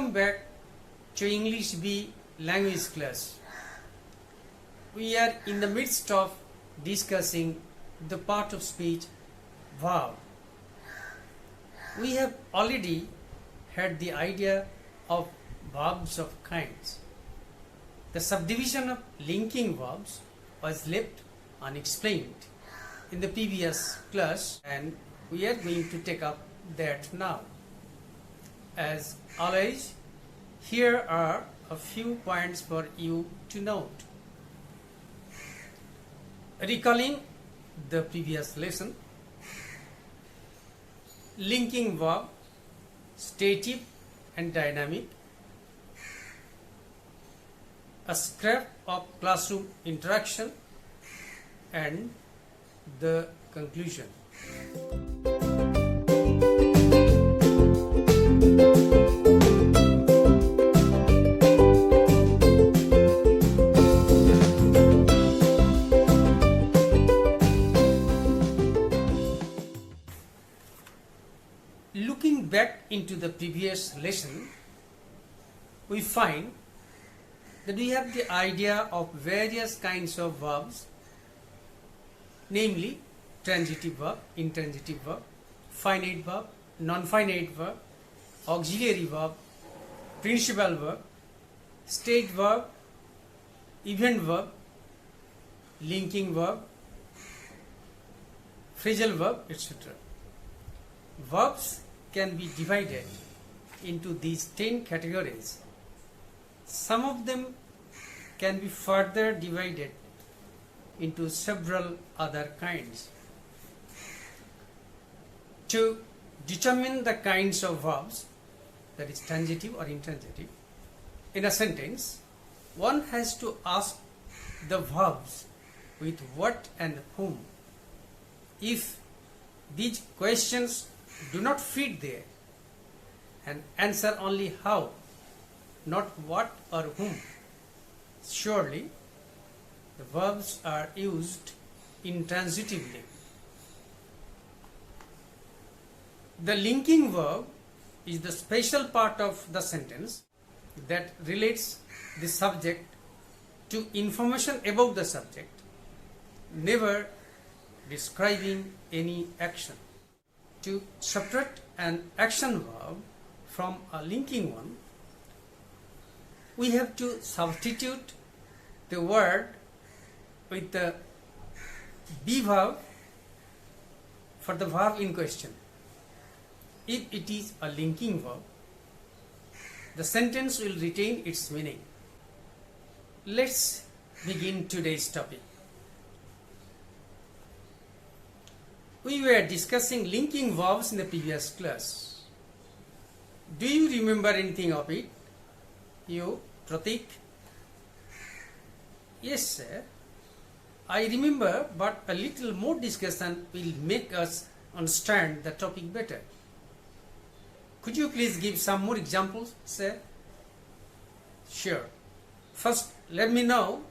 Welcome back to English B language class. We are in the midst of discussing the part of speech verb. We have already had the idea of verbs of kinds. The subdivision of linking verbs was left unexplained in the previous class, and we are going to take up that now. As always, here are a few points for you to note. Recalling the previous lesson, linking verb, stative and dynamic, a scrap of classroom interaction, and the conclusion. Looking back into the previous lesson, we find that we have the idea of various kinds of verbs, namely transitive verb, intransitive verb, finite verb, non-finite verb, auxiliary verb, principal verb, state verb, event verb, linking verb, phrasal verb, etc. Verbs can be divided into these 10 categories. Some of them can be further divided into several other kinds. To determine the kinds of verbs, that is transitive or intransitive, in a sentence, one has to ask the verbs with what and whom. If these questions do not fit there, and answer only how, not what or whom, surely the verbs are used intransitively. The linking verb is the special part of the sentence that relates the subject to information about the subject, never describing any action. To subtract an action verb from a linking one, we have to substitute the word with the be verb for the verb in question. If it is a linking verb, the sentence will retain its meaning. Let's begin today's topic. We were discussing linking verbs in the previous class. Do you remember anything of it? You, Pratik? Yes, sir. I remember, but a little more discussion will make us understand the topic better. Could you please give some more examples, sir? Sure. First, let me know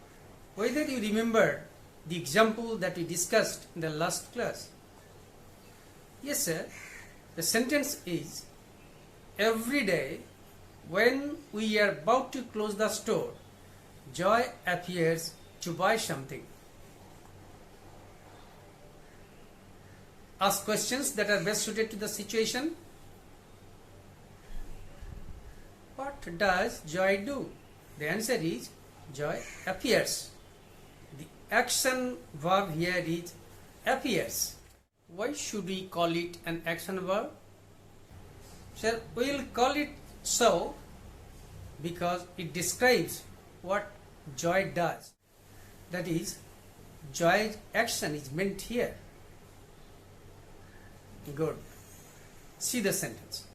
whether you remember the example that we discussed in the last class. Yes, sir. The sentence is, every day when we are about to close the store, Joy appears to buy something. Ask questions that are best suited to the situation. What does Joy do? The answer is, Joy appears. The action verb here is appears. Why should we call it an action verb? Sir, we will call it so because it describes what Joy does. That is, Joy's action is meant here. Good. See the sentence.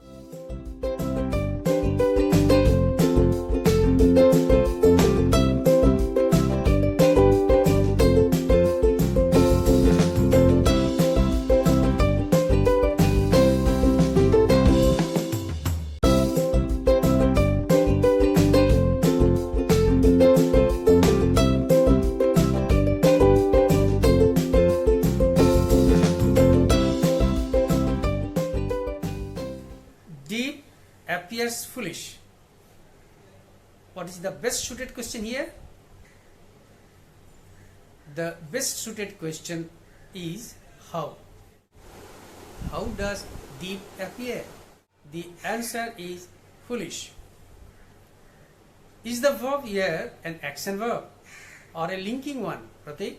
Appears foolish. what is the best suited question here? The best suited question is how. How does deep appear? The answer is foolish. Is the verb here an action verb or a linking one, Pratik?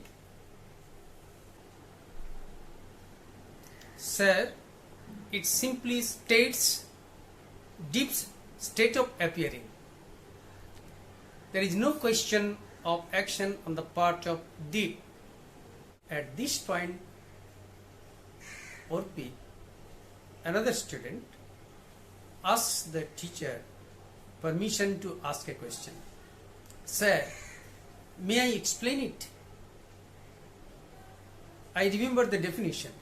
Sir, it simply states deep's state of appearing. There is no question of action on the part of deep. At this point, Orpi, another student, asks the teacher permission to ask a question. Sir, may I explain it? I remember the definition.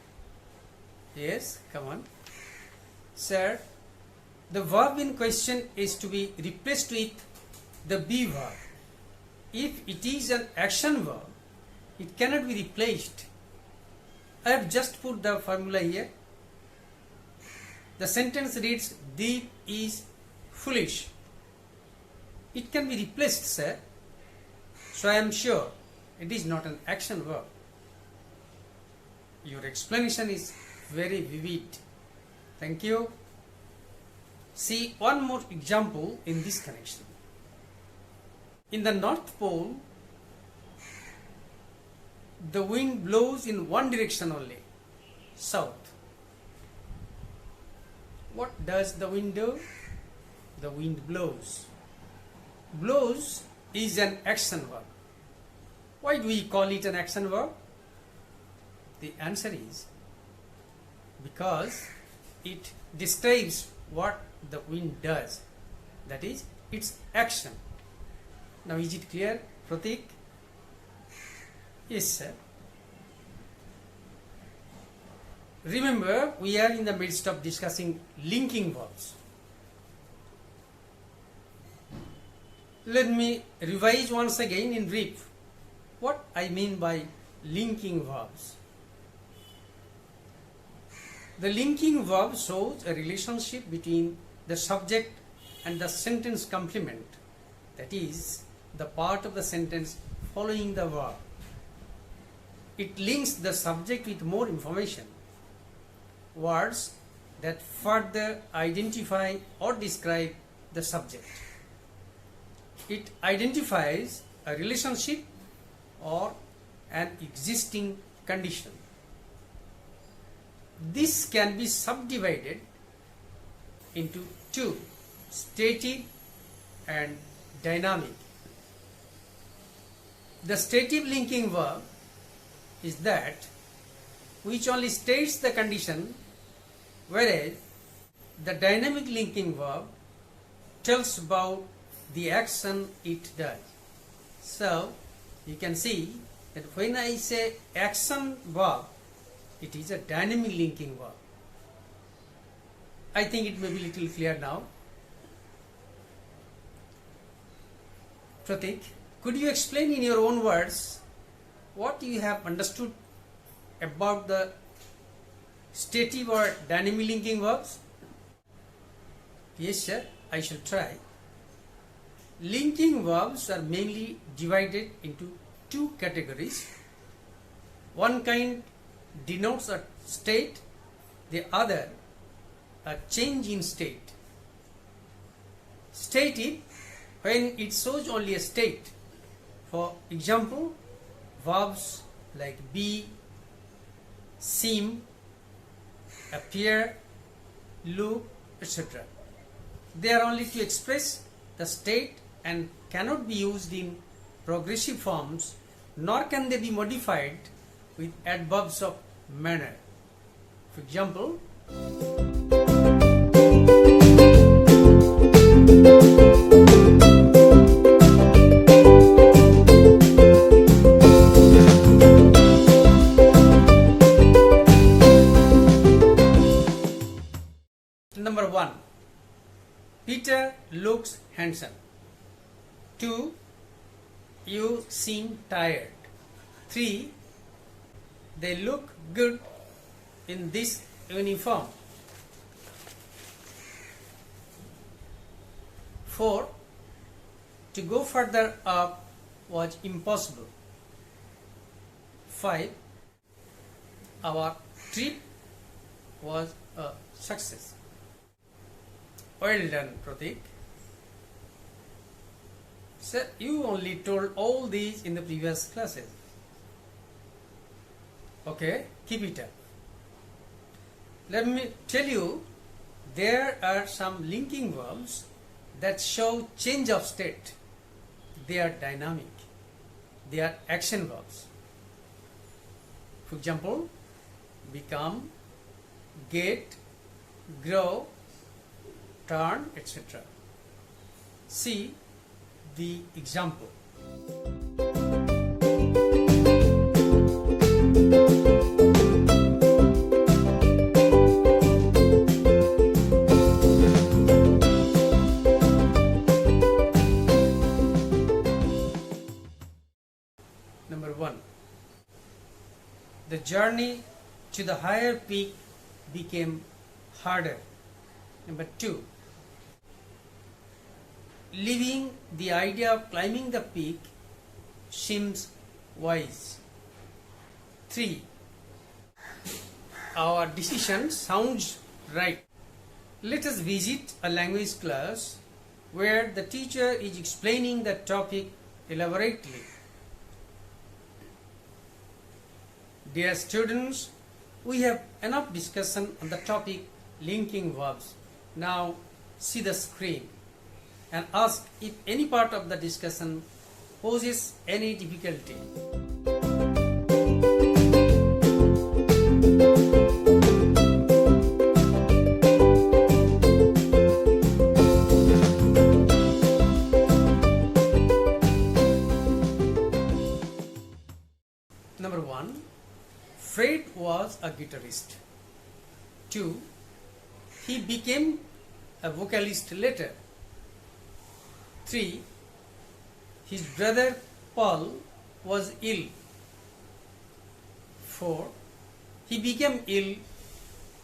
Yes, come on. Sir, the verb in question is to be replaced with the be verb. If it is an action verb, it cannot be replaced. I have just put the formula here. The sentence reads, Deep is foolish. It can be replaced, sir. So I am sure it is not an action verb. Your explanation is very vivid. Thank you. See one more example in this connection. In the North Pole, the wind blows in one direction only, south. What does the wind do? The wind blows. Blows is an action verb. Why do we call it an action verb? The answer is because it describes what the wind does. That is, its action. Now is it clear, Pratik? Yes, sir. Remember, we are in the midst of discussing linking verbs. Let me revise once again in brief what I mean by linking verbs. The linking verb shows a relationship between the subject and the sentence complement, that is, the part of the sentence following the verb. It links the subject with more information, words that further identify or describe the subject. It identifies a relationship or an existing condition. This can be subdivided into two, stative and dynamic. The stative linking verb is that which only states the condition, whereas the dynamic linking verb tells about the action it does. So you can see that when I say action verb, it is a dynamic linking verb. I think it may be a little clear now. Pratik, could you explain in your own words what you have understood about the stative or dynamic linking verbs? Yes, sir, I shall try. Linking verbs are mainly divided into two categories. One kind denotes a state, the other a change in state. Stative, when it shows only a state. For example, verbs like be, seem, appear, look, etc. They are only to express the state and cannot be used in progressive forms, nor can they be modified with adverbs of manner. For example, number 1, Peter looks handsome. 2, you seem tired. 3, they look good in this uniform. 4, to go further up was impossible. 5. Our trip was a success. Well done, Pratik. Sir, you only told all these in the previous classes. Okay, keep it up. Let me tell you, there are some linking verbs that show change of state. They are dynamic. They are action verbs. For example, become, get, grow, turn, etc. See the example. Number 1. The journey to the higher peak became harder. Number 2. Leaving the idea of climbing the peak seems wise. 3. Our decision sounds right. Let us visit a language class where the teacher is explaining the topic elaborately. Dear students, we have enough discussion on the topic linking verbs. Now see the screen and ask if any part of the discussion poses any difficulty. Number 1. Fred was a guitarist. 2. He became a vocalist later. 3. His brother Paul was ill. 4. He became ill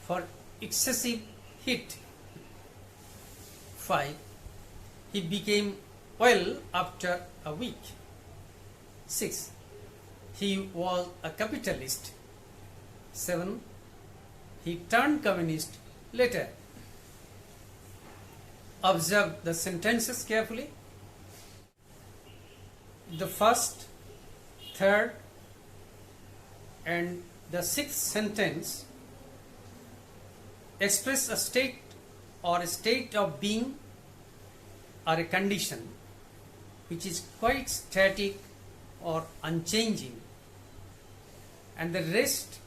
for excessive heat. 5. He became well after a week. 6. He was a capitalist. 7. He turned communist later. Observe the sentences carefully. The first, third, and the sixth sentence express a state or a state of being or a condition which is quite static or unchanging, and the rest,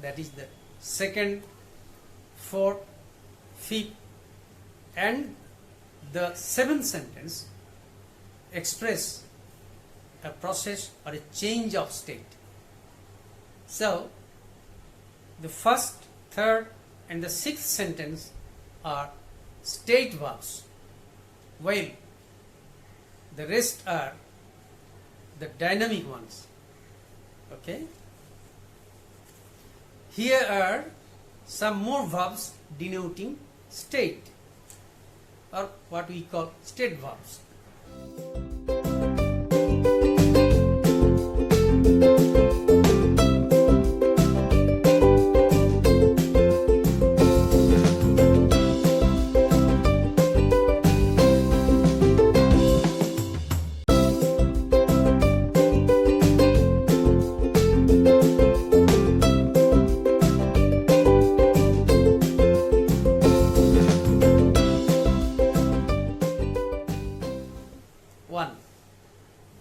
that is the second, fourth, fifth, and the seventh sentence express a process or a change of state. So, the first, third, and the sixth sentence are state verbs, while the rest are the dynamic ones. Okay? Here are some more verbs denoting state, or what we call state verbs.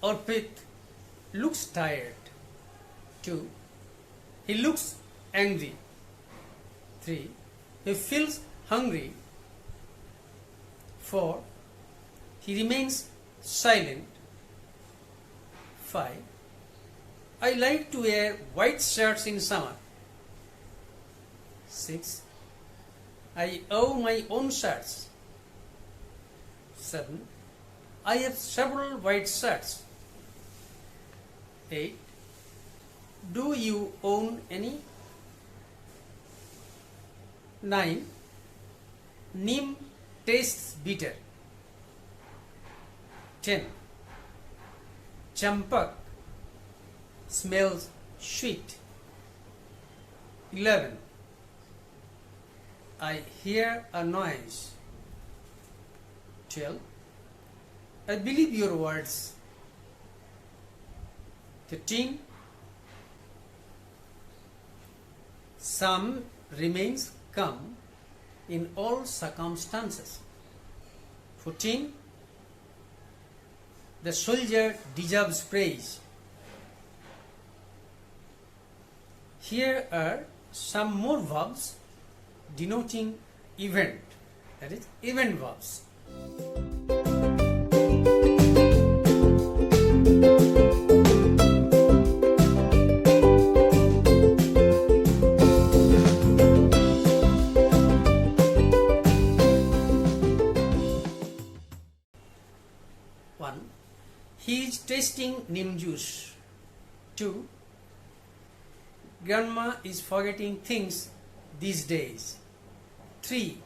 Arpit looks tired. 2. He looks angry. 3. He feels hungry. 4. He remains silent. 5. I like to wear white shirts in summer. 6. I own my own shirts. 7. I have several white shirts. 8. Do you own any? 9. Neem tastes bitter. 10. Champak smells sweet. 11. I hear a noise. 12. I believe your words. 13. Sam remains calm in all circumstances. 14. The soldier deserves praise. Here are some more verbs denoting event, that is, event verbs. One, he is tasting neem juice. 2, grandma is forgetting things these days. 3,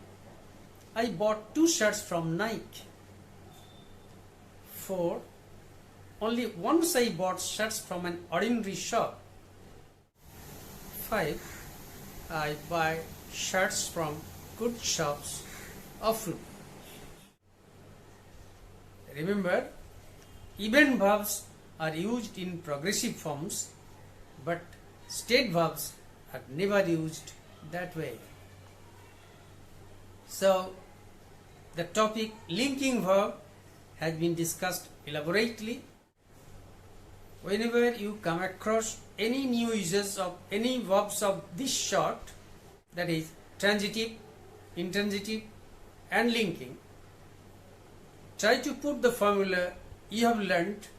I bought 2 shirts from Nike. 4, only once I bought shirts from an ordinary shop. 5, I buy shirts from good shops often. Remember, event verbs are used in progressive forms, but state verbs are never used that way. So, the topic linking verb has been discussed elaborately. Whenever you come across any new uses of any verbs of this sort, that is transitive, intransitive and linking, try to put the formula you have learnt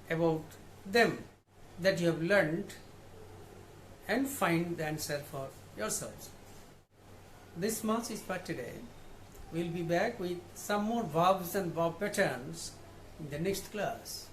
about them, that you have learnt, and find the answer for yourselves. This much is for today. We'll be back with some more verbs and verb patterns in the next class.